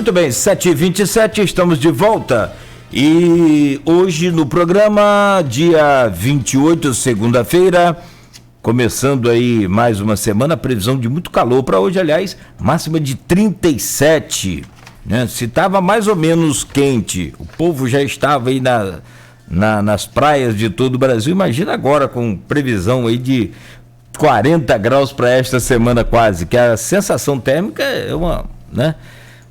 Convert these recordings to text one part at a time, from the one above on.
Muito bem, 7h27, estamos de volta. E hoje no programa, dia 28, segunda-feira, começando aí mais uma semana, previsão de muito calor para hoje, aliás, máxima de 37, né? Se estava mais ou menos quente, o povo já estava aí nas praias de todo o Brasil, imagina agora com previsão aí de 40 graus para esta semana quase, que a sensação térmica é uma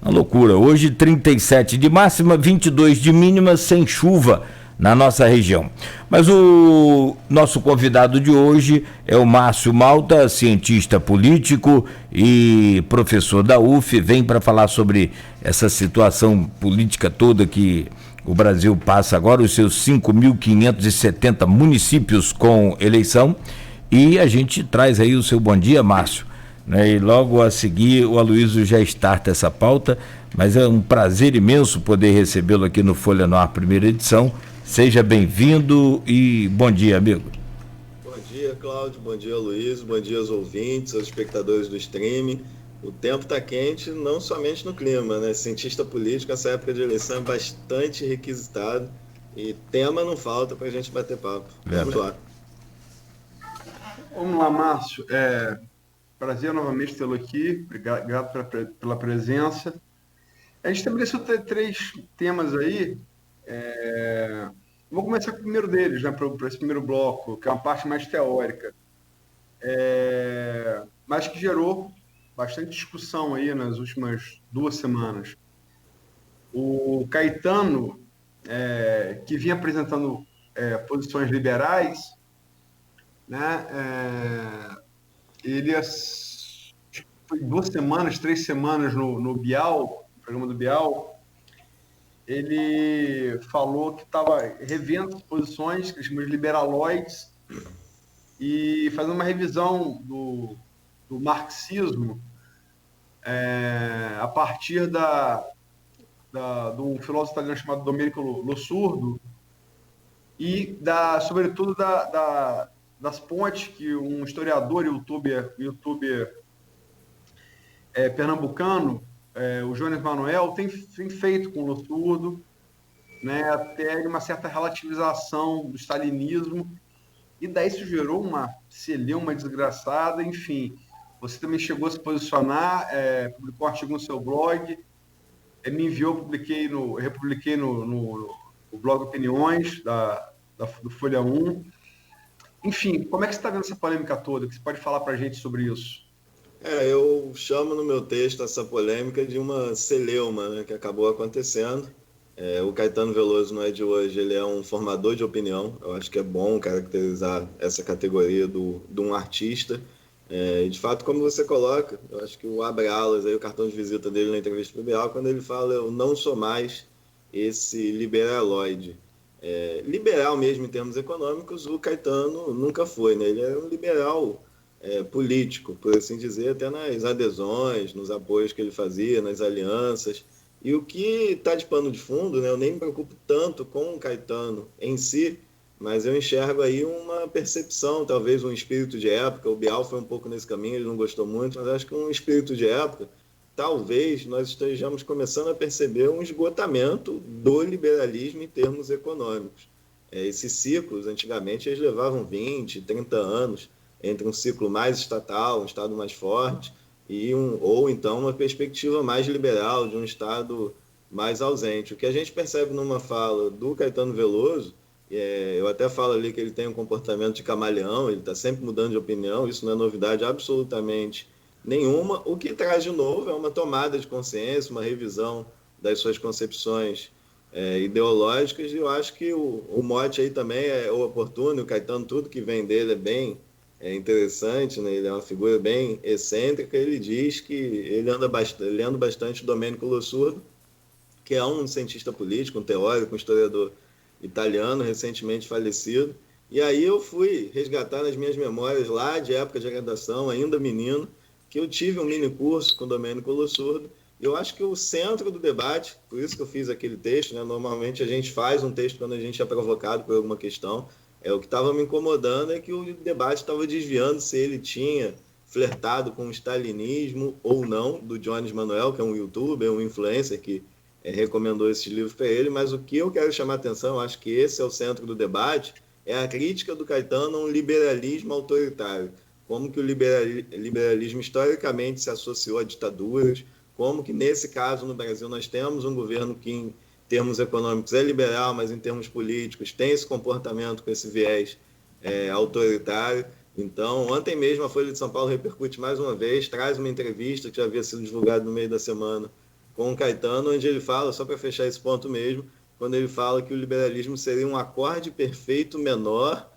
loucura. Hoje 37 de máxima, 22 de mínima, sem chuva na nossa região. Mas o nosso convidado de hoje é o Márcio Malta, cientista político e professor da UF, vem para falar sobre essa situação política toda que o Brasil passa agora, os seus 5.570 municípios com eleição, e a gente traz aí o seu bom dia, Márcio. E logo a seguir o Aloysio já starta essa pauta, mas é um prazer imenso poder recebê-lo aqui no Folha no Ar, primeira edição. Seja bem-vindo e bom dia, amigo. Bom dia, Cláudio, bom dia, Aloysio, bom dia aos ouvintes, aos espectadores do streaming. O tempo está quente, não somente no clima, né? Cientista político, essa época de eleição é bastante requisitado e tema não falta para a gente bater papo. Vamos lá. Vamos lá, Márcio. Prazer novamente tê-lo aqui, obrigado pela presença. A gente estabeleceu três temas aí. Vou começar com o primeiro deles, né, para esse primeiro bloco, que é uma parte mais teórica, mas que gerou bastante discussão aí nas últimas 2 semanas. O Caetano, que vinha apresentando posições liberais, né, ele foi 2 semanas, 3 semanas no Bial, no programa do Bial, ele falou que estava revendo posições que ele chamou de liberaloides e fazendo uma revisão do marxismo a partir de um filósofo italiano chamado Domenico Losurdo e, sobretudo, das pontes que um historiador e youtuber pernambucano, o Jones Manuel, tem feito com o Losurdo, né, até uma certa relativização do stalinismo, e daí isso gerou uma celeuma desgraçada. Enfim, você também chegou a se posicionar, publicou um artigo no seu blog, me enviou, republiquei no blog Opiniões do Folha 1. Enfim, como é que você está vendo essa polêmica toda? O que você pode falar para a gente sobre isso? Eu chamo no meu texto essa polêmica de uma celeuma, né, que acabou acontecendo. O Caetano Veloso não é de hoje, ele é um formador de opinião. Eu acho que é bom caracterizar essa categoria de um artista. De fato, como você coloca, eu acho que o abre alas, aí, o cartão de visita dele na entrevista pro Bial, quando ele fala: eu não sou mais esse liberaloide. Liberal mesmo em termos econômicos, o Caetano nunca foi, né? Ele era um liberal político, por assim dizer, até nas adesões, nos apoios que ele fazia, nas alianças. E o que está de pano de fundo, né? Eu nem me preocupo tanto com o Caetano em si, mas eu enxergo aí uma percepção, talvez um espírito de época. O Bial foi um pouco nesse caminho, ele não gostou muito, mas acho que um espírito de época. Talvez nós estejamos começando a perceber um esgotamento do liberalismo em termos econômicos. Esses ciclos, antigamente, eles levavam 20, 30 anos entre um ciclo mais estatal, um Estado mais forte, ou então uma perspectiva mais liberal, de um Estado mais ausente. O que a gente percebe numa fala do Caetano Veloso, eu até falo ali que ele tem um comportamento de camaleão, ele está sempre mudando de opinião, isso não é novidade absolutamente nenhuma. O que traz de novo é uma tomada de consciência, uma revisão das suas concepções ideológicas, e eu acho que o mote aí também é oportuno. O Caetano, tudo que vem dele é bem interessante, né? Ele é uma figura bem excêntrica. Ele diz que ele anda bastante o Domenico Losurdo, que é um cientista político, um teórico, um historiador italiano, recentemente falecido. E aí eu fui resgatar nas minhas memórias lá de época de graduação, ainda menino, que eu tive um mini curso com o Domenico Losurdo. Eu acho que o centro do debate, por isso que eu fiz aquele texto, né? Normalmente a gente faz um texto quando a gente é provocado por alguma questão. O que estava me incomodando é que o debate estava desviando se ele tinha flertado com o stalinismo ou não, do Jones Manuel, que é um youtuber, um influencer que recomendou esses livros para ele, mas o que eu quero chamar a atenção, acho que esse é o centro do debate, é a crítica do Caetano a um liberalismo autoritário. Como que o liberalismo historicamente se associou a ditaduras, como que nesse caso no Brasil nós temos um governo que em termos econômicos é liberal, mas em termos políticos tem esse comportamento com esse viés autoritário. Então, ontem mesmo a Folha de São Paulo repercute mais uma vez, traz uma entrevista que já havia sido divulgada no meio da semana com o Caetano, onde ele fala, só para fechar esse ponto mesmo, quando ele fala que o liberalismo seria um acorde perfeito menor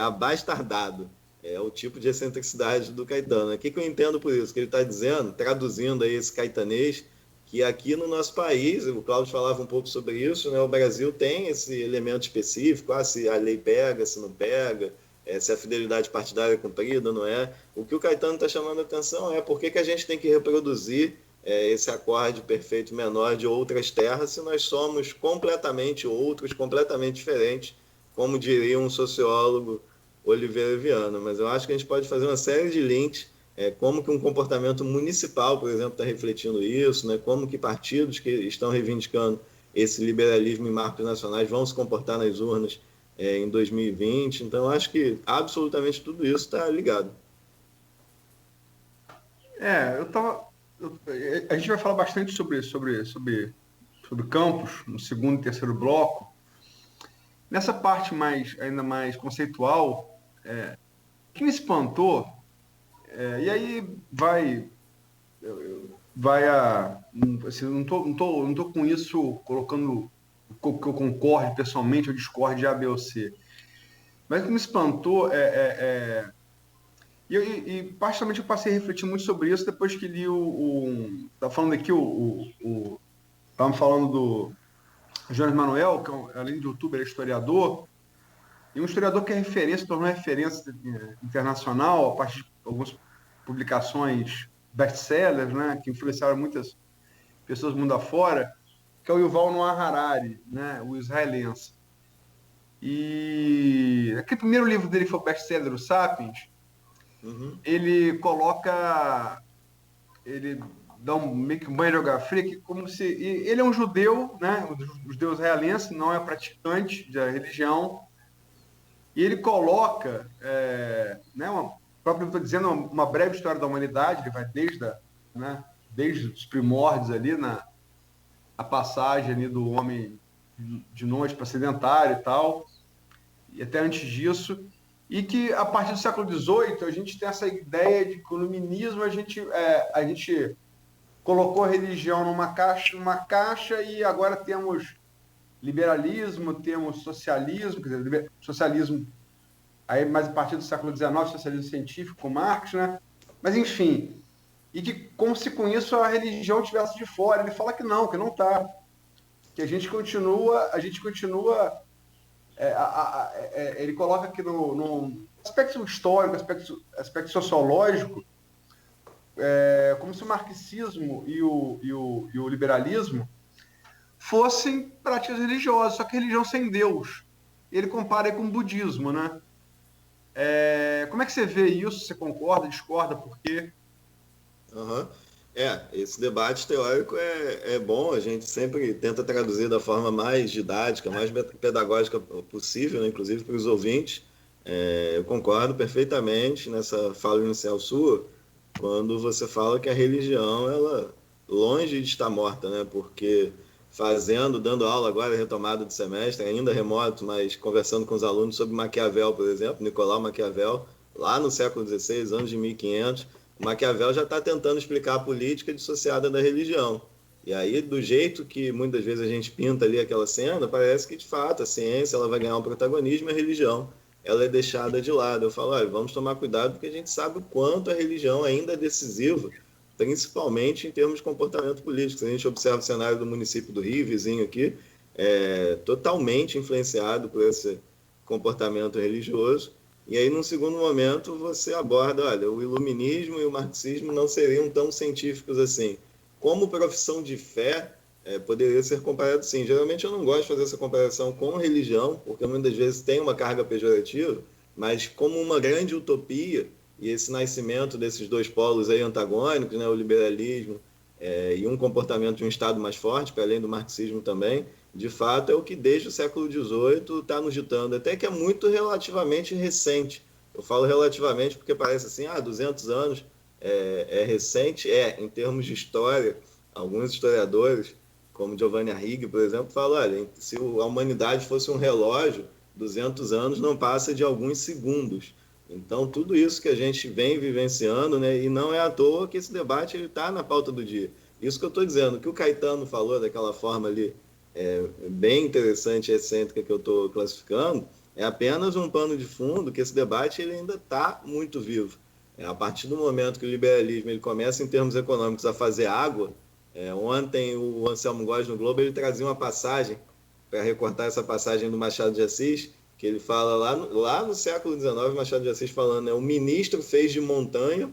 abastardado. É o tipo de excentricidade do Caetano. O que eu entendo por isso? Que ele está dizendo, traduzindo aí esse caetanês, que aqui no nosso país, o Cláudio falava um pouco sobre isso, né, o Brasil tem esse elemento específico, se a lei pega, se não pega, se a fidelidade partidária é cumprida, não é. O que o Caetano está chamando a atenção é por que a gente tem que reproduzir esse acorde perfeito menor de outras terras se nós somos completamente outros, completamente diferentes, como diria um sociólogo Oliveira Viana. Mas eu acho que a gente pode fazer uma série de links, como que um comportamento municipal, por exemplo, está refletindo isso, né? Como que partidos que estão reivindicando esse liberalismo em marcos nacionais vão se comportar nas urnas em 2020. Então, acho que absolutamente tudo isso está ligado. A gente vai falar bastante sobre campus no segundo e terceiro bloco. Nessa parte ainda mais conceitual, o que me espantou, e aí assim, não tô com isso colocando que eu concorde pessoalmente ou discorde de A, B ou C. Mas o que me espantou e particularmente eu passei a refletir muito sobre isso depois que li tá falando aqui estávamos falando do Jones Manuel, que além de youtuber, é historiador, e um historiador que é referência, tornou referência internacional a partir de algumas publicações best-sellers, né, que influenciaram muitas pessoas do mundo afora, que é o Yuval Noah Harari, né, o israelense. E aquele primeiro livro dele foi o best-seller, o Sapiens. Uhum. Ele dá meio que um banho de água fria, que como se... Ele é um judeu, né, um judeu israelense, não é praticante da religião, e ele coloca, próprio estou dizendo, uma breve história da humanidade, ele vai desde os primórdios ali, a passagem ali do homem de noite para sedentário e tal, e até antes disso, e que a partir do século XVIII a gente tem essa ideia de que no iluminismo a gente colocou a religião numa caixa e agora temos liberalismo, temos socialismo, quer dizer, socialismo aí mais a partir do século XIX, socialismo científico com Marx, né? Mas enfim, e que como se com isso a religião estivesse de fora. Ele fala que não está, que a gente continua ele coloca aqui no aspecto histórico, aspecto sociológico, como se o marxismo e o liberalismo fossem práticas religiosas, só que religião sem Deus. Ele compara aí com o budismo, né? Como é que você vê isso? Você concorda, discorda, por quê? Uhum. Esse debate teórico é bom, a gente sempre tenta traduzir da forma mais didática, mais pedagógica possível, né? Inclusive para os ouvintes. Eu concordo perfeitamente nessa fala inicial sua, quando você fala que a religião, ela longe de estar morta, né? Porque dando aula agora, retomada do semestre, ainda remoto, mas conversando com os alunos sobre Maquiavel, por exemplo, Nicolau Maquiavel, lá no século XVI, anos de 1500, Maquiavel já está tentando explicar a política dissociada da religião. E aí, do jeito que muitas vezes a gente pinta ali aquela cena, parece que, de fato, a ciência ela vai ganhar um protagonismo e a religião ela é deixada de lado. Eu falo, olha, vamos tomar cuidado porque a gente sabe o quanto a religião ainda é decisiva, principalmente em termos de comportamento político. Se a gente observa o cenário do município do Rio, vizinho aqui, totalmente influenciado por esse comportamento religioso. E aí, num segundo momento, você aborda, olha, o iluminismo e o marxismo não seriam tão científicos assim. Como profissão de fé, poderia ser comparado sim. Geralmente eu não gosto de fazer essa comparação com religião, porque muitas vezes tem uma carga pejorativa, mas como uma grande utopia, e esse nascimento desses dois polos aí antagônicos, né, o liberalismo e um comportamento de um Estado mais forte, para além do marxismo também, de fato é o que desde o século XVIII está nos ditando, até que é muito relativamente recente. Eu falo relativamente porque parece assim, 200 anos é recente, em termos de história, alguns historiadores, como Giovanni Arrighi, por exemplo, falam, olha, se a humanidade fosse um relógio, 200 anos não passa de alguns segundos. Então, tudo isso que a gente vem vivenciando, né, e não é à toa que esse debate está na pauta do dia. Isso que eu estou dizendo, que o Caetano falou daquela forma ali, bem interessante e excêntrica que eu estou classificando, é apenas um pano de fundo que esse debate ele ainda está muito vivo. A partir do momento que o liberalismo ele começa, em termos econômicos, a fazer água, ontem o Anselmo Góes no Globo ele trazia uma passagem, para recortar essa passagem do Machado de Assis, que ele fala lá no século XIX, Machado de Assis falando, o ministro fez de montanha,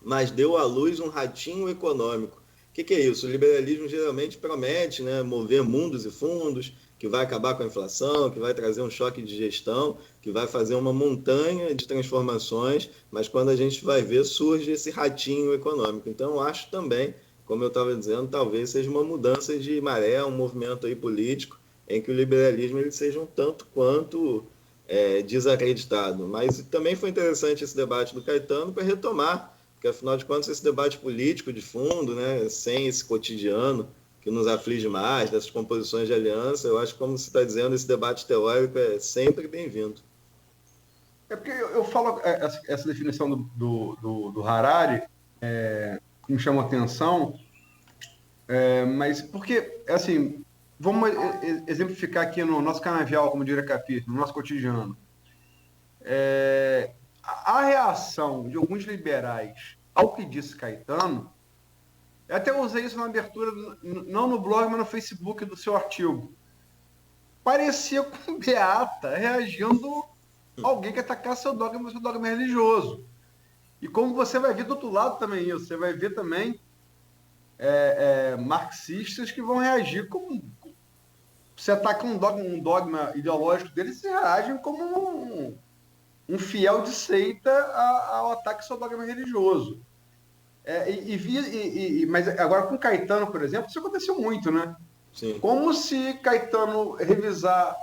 mas deu à luz um ratinho econômico. O que é isso? O liberalismo geralmente promete, né, mover mundos e fundos, que vai acabar com a inflação, que vai trazer um choque de gestão, que vai fazer uma montanha de transformações, mas quando a gente vai ver, surge esse ratinho econômico. Então, eu acho também, como eu estava dizendo, talvez seja uma mudança de maré, um movimento aí político, em que o liberalismo ele seja um tanto quanto desacreditado. Mas também foi interessante esse debate do Caetano para retomar, porque afinal de contas esse debate político de fundo, né, sem esse cotidiano que nos aflige mais, dessas composições de aliança, eu acho que, como você está dizendo, esse debate teórico é sempre bem-vindo. É porque eu falo essa definição do Harari, que me chama a atenção, mas porque, assim, vamos exemplificar aqui no nosso canavial, como diria Capi, no nosso cotidiano. A reação de alguns liberais ao que disse Caetano, eu até usei isso na abertura, não no blog, mas no Facebook do seu artigo. Parecia com Beata reagindo a alguém que atacasse seu dogma religioso. E como você vai ver do outro lado também isso, você vai ver também marxistas que vão reagir como... Você ataca um dogma ideológico deles, você reagem como um fiel de seita ao ataque ao seu dogma religioso. Mas agora com Caetano, por exemplo, isso aconteceu muito, né? Sim. Como se Caetano revisar...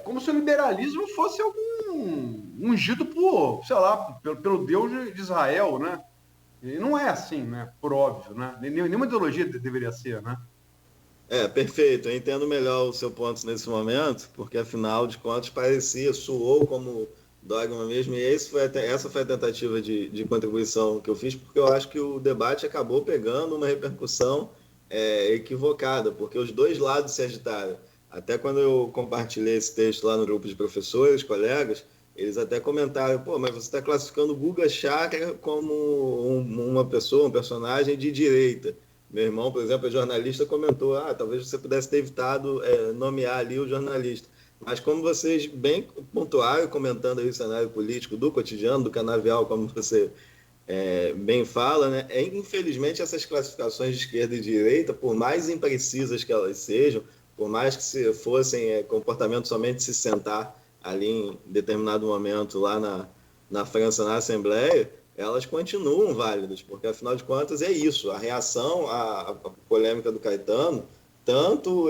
como se o liberalismo fosse algum ungido por, sei lá, pelo Deus de Israel, né? E não é assim, né? Por óbvio, né? Nenhuma ideologia deveria ser, né? Perfeito. Eu entendo melhor o seu ponto nesse momento, porque afinal de contas soou como dogma mesmo, e essa foi a tentativa de contribuição que eu fiz, porque eu acho que o debate acabou pegando uma repercussão equivocada, porque os dois lados se agitaram. Até quando eu compartilhei esse texto lá no grupo de professores, colegas, eles até comentaram, mas você está classificando o Guga Chakra como uma pessoa, um personagem de direita. Meu irmão, por exemplo, é jornalista, comentou, talvez você pudesse ter evitado nomear ali o jornalista. Mas como vocês bem pontuaram, comentando aí o cenário político do cotidiano, do canavial, como você bem fala, né? Infelizmente essas classificações de esquerda e direita, por mais imprecisas que elas sejam, por mais que fossem comportamento somente de se sentar ali em determinado momento lá na França, na Assembleia, elas continuam válidas, porque afinal de contas é isso, a reação à polêmica do Caetano, tanto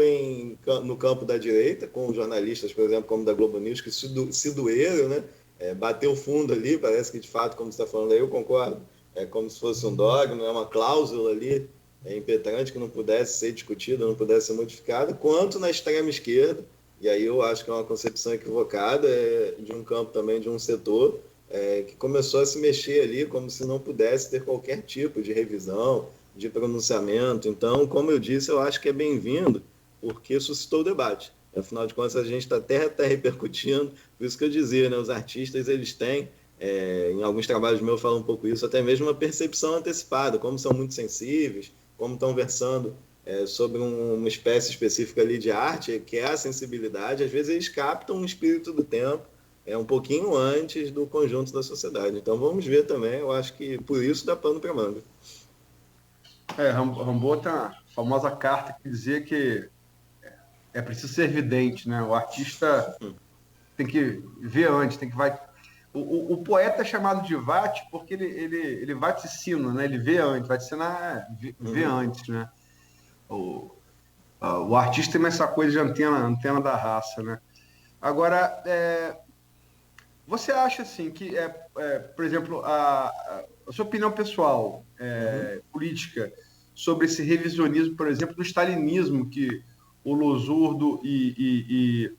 no campo da direita, com jornalistas, por exemplo, como da Globo News, que se doeram, né? Bateu fundo ali, parece que de fato, como você está falando aí, eu concordo, é como se fosse um dogma, é uma cláusula ali impetrante que não pudesse ser discutida, não pudesse ser modificada, quanto na extrema esquerda, e aí eu acho que é uma concepção equivocada de um campo também, de um setor, que começou a se mexer ali como se não pudesse ter qualquer tipo de revisão, de pronunciamento. Então, como eu disse, eu acho que é bem-vindo, porque suscitou o debate. Afinal de contas, a gente está repercutindo, por isso que eu dizia, né, os artistas eles têm, em alguns trabalhos meus eu falo um pouco isso, até mesmo uma percepção antecipada, como são muito sensíveis, como estão versando sobre uma espécie específica ali de arte, que é a sensibilidade, às vezes eles captam o espírito do tempo, um pouquinho antes do conjunto da sociedade. Então vamos ver também, eu acho que por isso dá pano para manga. Rimbaud tem a famosa carta que dizia que é preciso ser vidente, né? O artista tem que ver antes, o poeta é chamado de vate porque ele vaticina, né? Ele vê antes, vaticinar vê antes, né? O artista tem essa coisa de antena da raça, né? Agora, você acha assim que, por exemplo, a sua opinião pessoal, política, sobre esse revisionismo, por exemplo, do stalinismo que o Losurdo e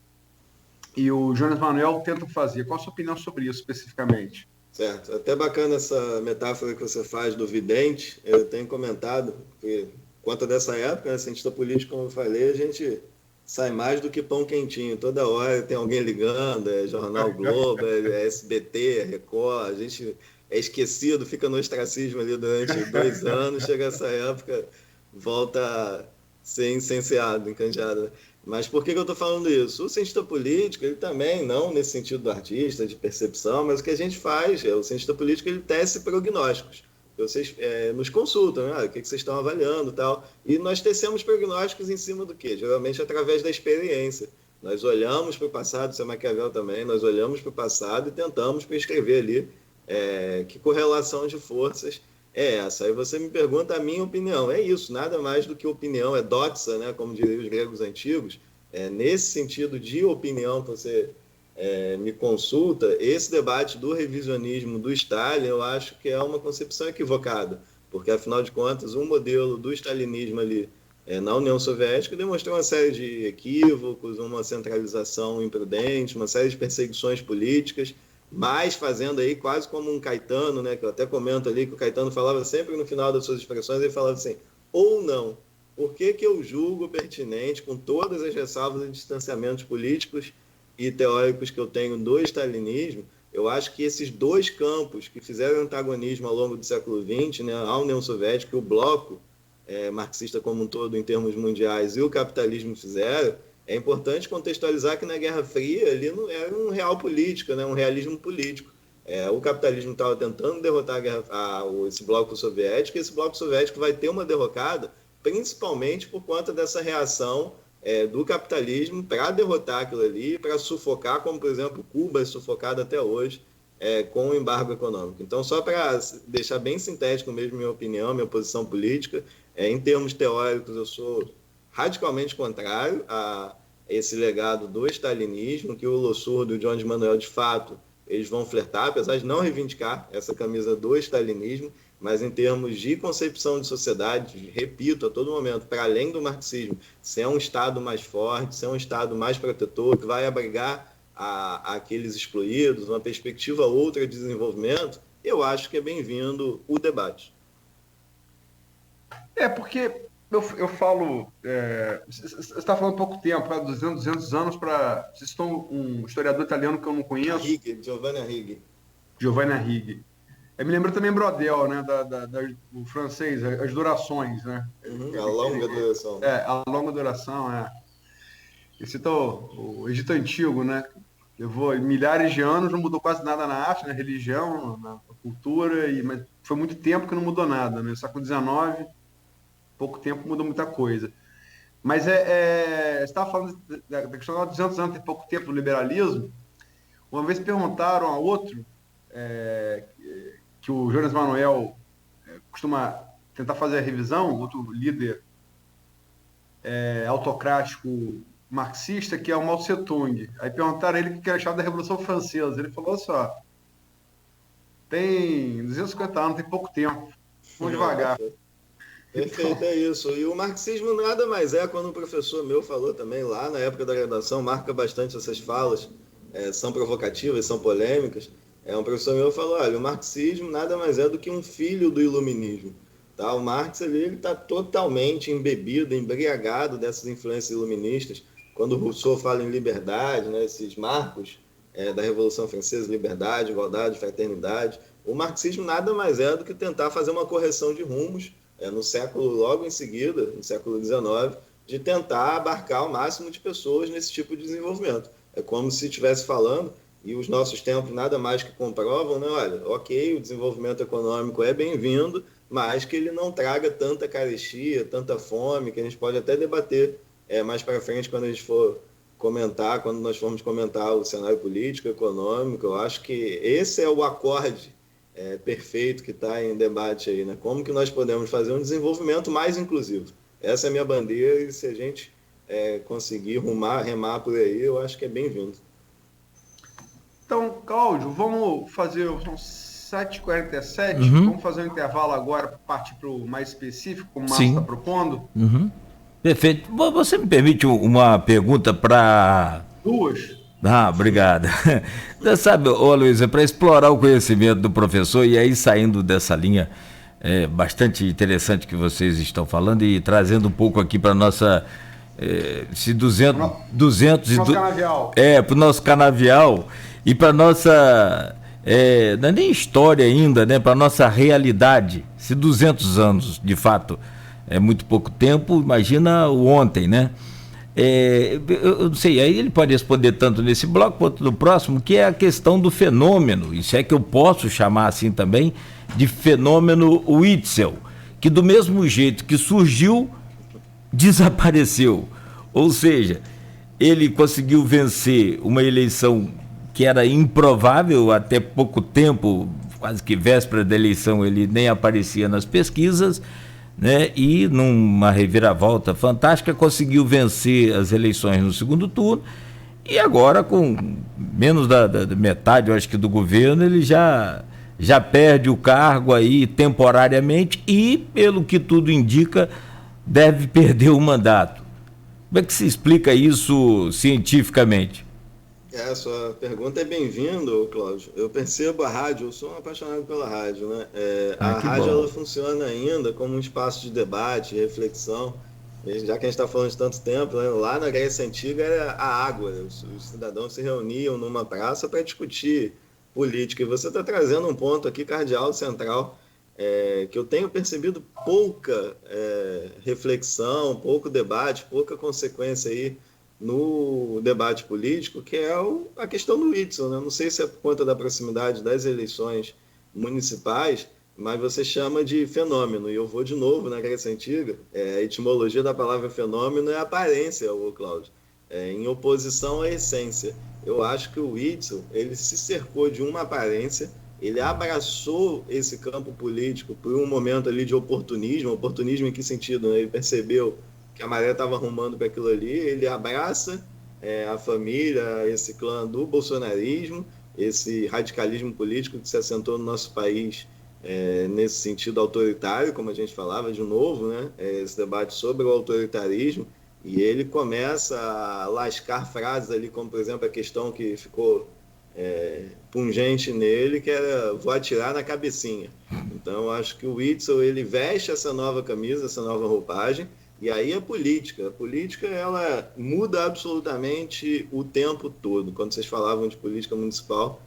o Jonas Manuel tentam fazer? Qual a sua opinião sobre isso especificamente? Certo. Até bacana essa metáfora que você faz do vidente. Eu tenho comentado que, quanto dessa época, né, cientista político, como eu falei, a gente sai mais do que pão quentinho. Toda hora tem alguém ligando, é Jornal Globo, é SBT, é Record. A gente é esquecido, fica no ostracismo ali durante 2 anos. Chega essa época, volta a ser incenseado, encandeado. Mas por que eu estou falando isso? O cientista político, ele também, não nesse sentido do artista, de percepção, mas o que a gente faz, o cientista político, ele tece prognósticos. Vocês nos consultam, né? O que vocês estão avaliando e tal. E nós tecemos prognósticos em cima do quê? Geralmente através da experiência. Nós olhamos para o passado, isso é Maquiavel também, nós olhamos para o passado e tentamos prescrever ali que correlação de forças é essa. Aí você me pergunta a minha opinião. É isso, nada mais do que opinião, é doxa, né, como diriam os gregos antigos. Nesse sentido de opinião que você me consulta, esse debate do revisionismo do Stalin, eu acho que é uma concepção equivocada, porque, afinal de contas, o modelo do stalinismo ali na União Soviética demonstrou uma série de equívocos, uma centralização imprudente, uma série de perseguições políticas, mas fazendo aí quase como um Caetano, né, que eu até comento ali, que o Caetano falava sempre no final das suas expressões, ele falava assim, ou não. Por que eu julgo pertinente, com todas as ressalvas e distanciamentos políticos e teóricos que eu tenho do stalinismo, eu acho que esses dois campos que fizeram antagonismo ao longo do século XX, né, a União Soviética e o bloco marxista como um todo em termos mundiais e o capitalismo fizeram, é importante contextualizar que na Guerra Fria ali não era um real política, né, um realismo político. O capitalismo estava tentando derrotar esse bloco soviético, e esse bloco soviético vai ter uma derrocada, principalmente por conta dessa reação do capitalismo para derrotar aquilo ali, para sufocar, como, por exemplo, Cuba é sufocada até hoje com o embargo econômico. Então, só para deixar bem sintético mesmo minha opinião, minha posição política, em termos teóricos, eu sou radicalmente contrário a esse legado do stalinismo, que o Losurdo e o Jones Manuel, de fato, eles vão flertar, apesar de não reivindicar essa camisa do stalinismo, mas em termos de concepção de sociedade, repito a todo momento, para além do marxismo, ser um Estado mais forte, ser um Estado mais protetor, que vai abrigar aqueles excluídos, uma perspectiva outra de desenvolvimento, eu acho que é bem-vindo o debate. Porque eu falo, você está falando pouco tempo, 200 anos para... Vocês estão um historiador italiano que eu não conheço. Giovanni Arrighi. Giovanni Arrighi. Me lembra também Brodel, né, do francês, as durações, né? A longa duração. A longa duração, Esse o Egito Antigo, né? Levou milhares de anos, não mudou quase nada na arte, na religião, na cultura, mas foi muito tempo que não mudou nada, né? Século XIX, pouco tempo mudou muita coisa. Mas você estava falando da questão de 200 anos, tem pouco tempo do liberalismo. Uma vez perguntaram a outro, que o Jonas Manuel costuma tentar fazer a revisão, outro líder autocrático marxista, que é o Mao Tse-tung. Aí perguntaram a ele o que ele achava da Revolução Francesa. Ele falou só, tem 250 anos, tem pouco tempo, vamos devagar. Perfeito, é isso. E o marxismo nada mais quando um professor meu falou também lá na época da graduação, marca bastante essas falas, são provocativas, são polêmicas. Um professor meu falou, olha, o marxismo nada mais do que um filho do iluminismo. Tá? O Marx ele está totalmente embebido, embriagado dessas influências iluministas. Quando o Rousseau fala em liberdade, né, esses marcos da Revolução Francesa, liberdade, igualdade, fraternidade, o marxismo nada mais do que tentar fazer uma correção de rumos no século logo em seguida, no século XIX, de tentar abarcar o máximo de pessoas nesse tipo de desenvolvimento. É como se estivesse falando, e os nossos tempos nada mais que comprovam, né? Olha, ok, o desenvolvimento econômico é bem-vindo, mas que ele não traga tanta carestia, tanta fome, que a gente pode até debater mais para frente quando a gente for comentar, quando nós formos comentar o cenário político, econômico, eu acho que esse é o acorde perfeito que está em debate aí, né? Como que nós podemos fazer um desenvolvimento mais inclusivo? Essa é a minha bandeira e se a gente conseguir remar por aí, eu acho que é bem-vindo. Então, Cláudio, vamos fazer, são 7h47, vamos fazer um intervalo agora para partir para o mais específico, como o Márcio está propondo? Perfeito. Você me permite uma pergunta para... Duas. Obrigado. Você sabe, Luísa, para explorar o conhecimento do professor e aí saindo dessa linha bastante interessante que vocês estão falando e trazendo um pouco aqui para nossa... se 200 nosso canavial. Para o nosso canavial e para nossa... não é nem história ainda, né? Para nossa realidade. Se 200 anos, de fato, é muito pouco tempo, imagina o ontem, né? Eu não sei, aí ele pode responder tanto nesse bloco quanto no próximo, que é a questão do fenômeno, isso é que eu posso chamar assim também, de fenômeno Witzel, que do mesmo jeito que surgiu, desapareceu. Ou seja, ele conseguiu vencer uma eleição que era improvável até pouco tempo, quase que véspera da eleição ele nem aparecia nas pesquisas, né? E numa reviravolta fantástica conseguiu vencer as eleições no segundo turno e agora com menos da metade, eu acho que do governo, ele já perde o cargo aí temporariamente e, pelo que tudo indica, deve perder o mandato. Como é que se explica isso cientificamente? Sua pergunta é bem-vindo, Cláudio. Eu percebo a rádio, eu sou um apaixonado pela rádio, né? A rádio ela funciona ainda como um espaço de debate, reflexão. Já que a gente está falando de tanto tempo, né? Lá na Grécia Antiga era a água, os cidadãos se reuniam numa praça para discutir política. E você está trazendo um ponto aqui cardeal, central, que eu tenho percebido pouca reflexão, pouco debate, pouca consequência aí no debate político, que é a questão do Witzel, né? Não sei se é por conta da proximidade das eleições municipais, mas você chama de fenômeno, e eu vou de novo na Grécia Antiga, a etimologia da palavra fenômeno é aparência, Cláudio, em oposição à essência. Eu acho que o Witzel, ele se cercou de uma aparência, ele abraçou esse campo político por um momento ali de oportunismo em que sentido, né? Ele percebeu que a maré estava arrumando para aquilo ali, ele abraça a família, esse clã do bolsonarismo, esse radicalismo político que se assentou no nosso país nesse sentido autoritário, como a gente falava de novo, né? Esse debate sobre o autoritarismo, e ele começa a lascar frases ali, como por exemplo a questão que ficou pungente nele, que era vou atirar na cabecinha. Então eu acho que o Witzel, ele veste essa nova camisa, essa nova roupagem. E aí a política ela muda absolutamente o tempo todo. Quando vocês falavam de política municipal,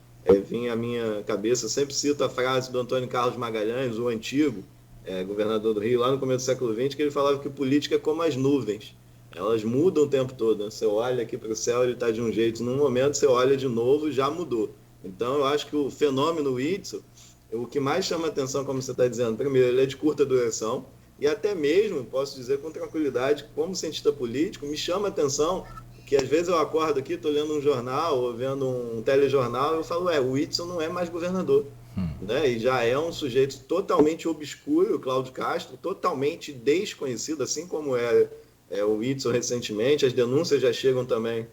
vinha à minha cabeça, eu sempre cito a frase do Antônio Carlos Magalhães, o antigo governador do Rio, lá no começo do século XX, que ele falava que política é como as nuvens. Elas mudam o tempo todo, né? Você olha aqui para o céu, ele está de um jeito, num momento você olha de novo, já mudou. Então eu acho que o fenômeno Witzel, o que mais chama atenção, como você está dizendo, primeiro, ele é de curta duração, e até mesmo, posso dizer com tranquilidade, como cientista político, me chama a atenção que às vezes eu acordo aqui, estou lendo um jornal ou vendo um telejornal e eu falo, o Witzel não é mais governador. Né? E já é um sujeito totalmente obscuro, o Cláudio Castro, totalmente desconhecido, assim como era o Witzel recentemente. As denúncias já chegam também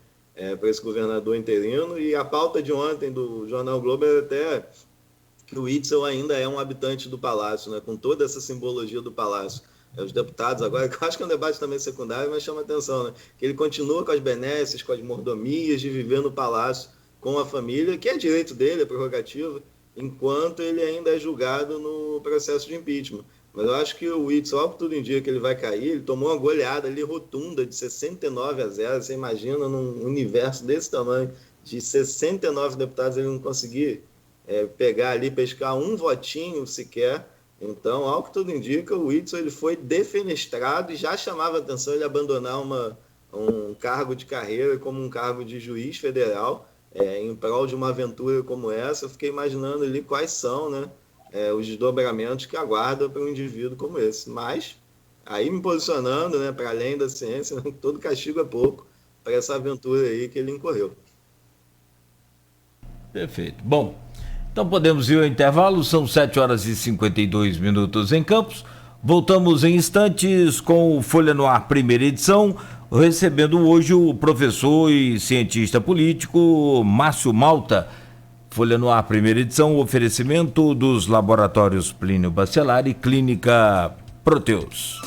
para esse governador interino, e a pauta de ontem do Jornal Globo era até que o Witzel ainda é um habitante do Palácio, né? Com toda essa simbologia do Palácio. Os deputados agora, que eu acho que é um debate também secundário, mas chama atenção, né? Que ele continua com as benesses, com as mordomias de viver no Palácio com a família, que é direito dele, é prerrogativa, enquanto ele ainda é julgado no processo de impeachment. Mas eu acho que o Witzel, ao que tudo indica que ele vai cair, ele tomou uma goleada ali rotunda de 69-0. Você imagina num universo desse tamanho, de 69 deputados, ele não conseguir pegar ali, pescar um votinho sequer. Então, ao que tudo indica, o Witzel ele foi defenestrado e já chamava atenção ele abandonar um cargo de carreira como um cargo de juiz federal em prol de uma aventura como essa. Eu fiquei imaginando ali quais são, né, os desdobramentos que aguardam para um indivíduo como esse. Mas, aí me posicionando, né, para além da ciência, todo castigo é pouco. essa aventura aí que ele incorreu. Perfeito. Bom, então podemos ir ao intervalo, são 7h52 em Campos. Voltamos em instantes com o Folha no Ar, primeira edição, recebendo hoje o professor e cientista político Márcio Malta. Folha no Ar, primeira edição, oferecimento dos laboratórios Plínio Bacelar e Clínica Proteus.